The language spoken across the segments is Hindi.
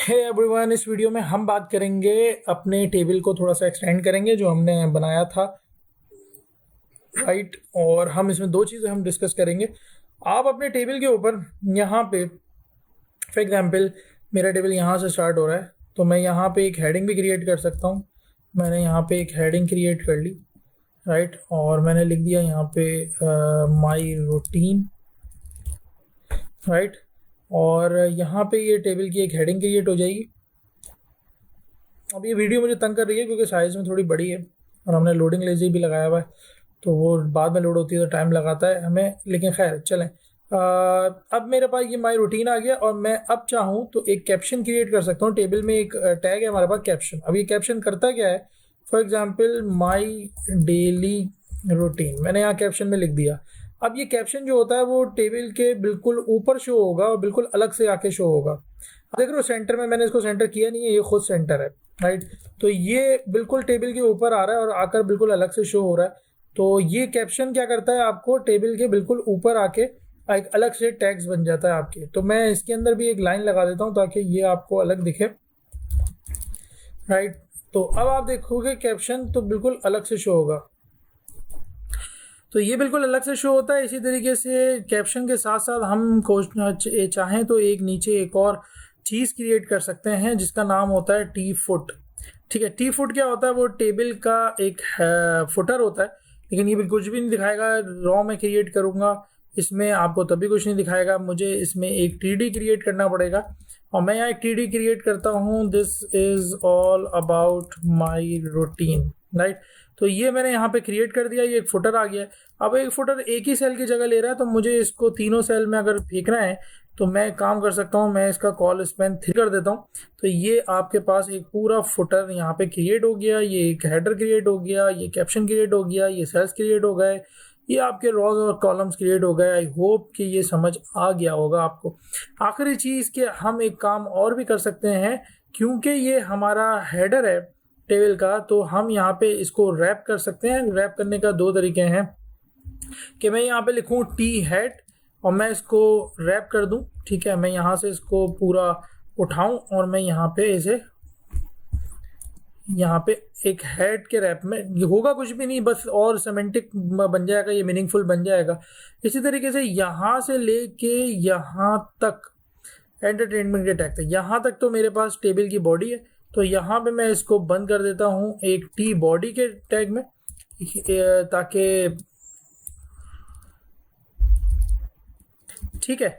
हे एवरीवन, इस वीडियो में हम बात करेंगे अपने टेबल को थोड़ा सा एक्सटेंड करेंगे जो हमने बनाया था, राइट। और हम इसमें दो चीज़ें हम डिस्कस करेंगे। आप अपने टेबल के ऊपर यहाँ पे फॉर एग्जांपल मेरा टेबल यहाँ से स्टार्ट हो रहा है, तो मैं यहाँ पे एक हेडिंग भी क्रिएट कर सकता हूँ। मैंने यहाँ पे एक हेडिंग क्रिएट कर ली, राइट, और मैंने लिख दिया यहाँ पे माई रूटीन, राइट। और यहाँ पे ये टेबल की एक हेडिंग क्रिएट हो जाएगी। अब ये वीडियो मुझे तंग कर रही है क्योंकि साइज़ में थोड़ी बड़ी है और हमने लोडिंग लेज़ी भी लगाया हुआ है, तो वो बाद में लोड होती है तो टाइम लगाता है हमें, लेकिन खैर चलें। अब मेरे पास ये माई रूटीन आ गया और मैं अब चाहूँ तो एक कैप्शन क्रिएट कर सकता हूँ। टेबल में एक टैग है हमारे पास कैप्शन। अब ये कैप्शन करता क्या है, for example my daily routine, मैंने यहाँ कैप्शन में लिख दिया। अब ये कैप्शन जो होता है वो टेबल के बिल्कुल ऊपर शो होगा और बिल्कुल अलग से आके शो होगा। अब देख रहे हो सेंटर में, मैंने इसको सेंटर किया नहीं है, ये खुद सेंटर है, राइट। तो ये बिल्कुल टेबल के ऊपर आ रहा है और आकर बिल्कुल अलग से शो हो रहा है। तो ये कैप्शन क्या करता है, आपको टेबल के बिल्कुल ऊपर आके एक अलग से टैग्स बन जाता है आपके। तो मैं इसके अंदर भी एक लाइन लगा देता हूँ ताकि ये आपको अलग दिखे, राइट। तो अब आप देखोगे कैप्शन तो बिल्कुल अलग से शो होगा। तो ये बिल्कुल अलग से शो होता है। इसी तरीके से कैप्शन के साथ साथ हम चाहें तो एक नीचे एक और चीज़ क्रिएट कर सकते हैं जिसका नाम होता है टी फुट। ठीक है, टी फुट क्या होता है, वो टेबल का एक फुटर होता है, लेकिन ये भी कुछ भी नहीं दिखाएगा। रॉ में क्रिएट करूँगा इसमें आपको तभी कुछ नहीं दिखाएगा, मुझे इसमें एक टीडी क्रिएट करना पड़ेगा। और मैं यहाँ एक टीडी क्रिएट करता हूँ, this is all about my routine, right. तो ये मैंने यहाँ पे क्रिएट कर दिया, ये एक फुटर आ गया। अब एक फुटर एक ही सेल की जगह ले रहा है, तो मुझे इसको तीनों सेल में अगर फेंकना है तो मैं काम कर सकता हूँ, मैं इसका कॉल स्पैन 3 कर देता हूँ। तो ये आपके पास एक पूरा फुटर यहाँ पे क्रिएट हो गया, ये एक हेडर क्रिएट हो गया, ये कैप्शन क्रिएट हो गया, ये सेल्स क्रिएट हो गए, ये आपके रॉज और कॉलम्स क्रिएट हो गए। आई होप कि ये समझ आ गया होगा आपको। आखिरी चीज़ के हम एक काम और भी कर सकते हैं, क्योंकि ये हमारा हेडर है टेबल का, तो हम यहाँ पे इसको रैप कर सकते हैं। रैप करने का दो तरीके हैं कि मैं यहाँ पे लिखूँ टी हेड और मैं इसको रैप कर दूँ। ठीक है, मैं यहाँ से इसको पूरा उठाऊँ और मैं यहाँ पे इसे यहाँ पे एक हेड के रैप में, ये होगा कुछ भी नहीं, बस और सेमेंटिक बन जाएगा, ये मीनिंगफुल बन जाएगा। इसी तरीके से यहाँ से लेके यहाँ तक एंटरटेनमेंट के टैग तक, यहाँ तक तो मेरे पास टेबल की बॉडी है। तो यहाँ पे मैं इसको बंद कर देता हूँ एक टी बॉडी के टैग में, ताकि ठीक है,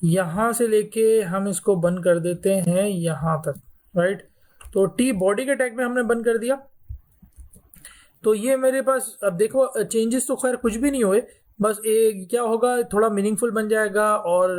यहाँ से लेके हम इसको बंद कर देते हैं यहाँ तक, राइट। तो टी बॉडी के टैग में हमने बंद कर दिया। तो ये मेरे पास, अब देखो चेंजेस तो खैर कुछ भी नहीं हुए, बस एक क्या होगा, थोड़ा मीनिंगफुल बन जाएगा और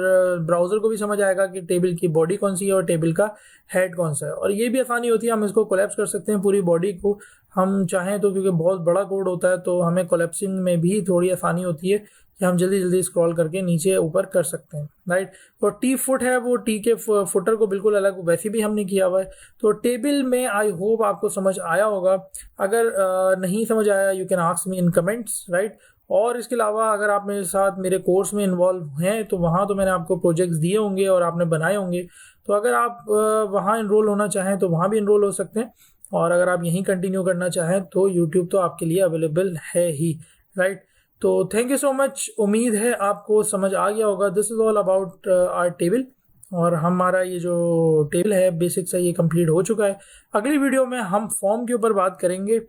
ब्राउज़र को भी समझ आएगा कि टेबल की बॉडी कौन सी है और टेबल का हेड कौन सा है। और ये भी आसानी होती है, हम इसको कोलैप्स कर सकते हैं पूरी बॉडी को, हम चाहें तो, क्योंकि बहुत बड़ा कोड होता है तो हमें कोलैप्सिंग में भी थोड़ी आसानी होती है कि हम जल्दी जल्दी स्क्रॉल करके नीचे ऊपर कर सकते हैं, राइट। और टी फुट है, वो टी के फुटर को बिल्कुल अलग वैसे भी हमने किया हुआ है। तो टेबल में आई होप आपको समझ आया होगा। अगर नहीं समझ आया, you can ask me in comments, right. और इसके अलावा अगर आप मेरे साथ मेरे कोर्स में इन्वॉल्व हैं तो वहाँ तो मैंने आपको प्रोजेक्ट्स दिए होंगे और आपने बनाए होंगे, तो अगर आप वहाँ इनरोल होना चाहें तो वहाँ भी इनरोल हो सकते हैं। और अगर आप यहीं कंटिन्यू करना चाहें तो यूट्यूब तो आपके लिए अवेलेबल है ही, राइट। तो थैंक यू सो मच, उम्मीद है आपको समझ आ गया होगा। This is all about our table, और हमारा ये जो टेबल है बेसिक से ये कंप्लीट हो चुका है। अगली वीडियो में हम फॉर्म के ऊपर बात करेंगे।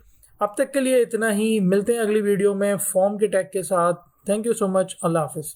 अब तक के लिए इतना ही, मिलते हैं अगली वीडियो में फॉर्म के टैग के साथ। थैंक यू सो मच, अल्लाह हाफिज़।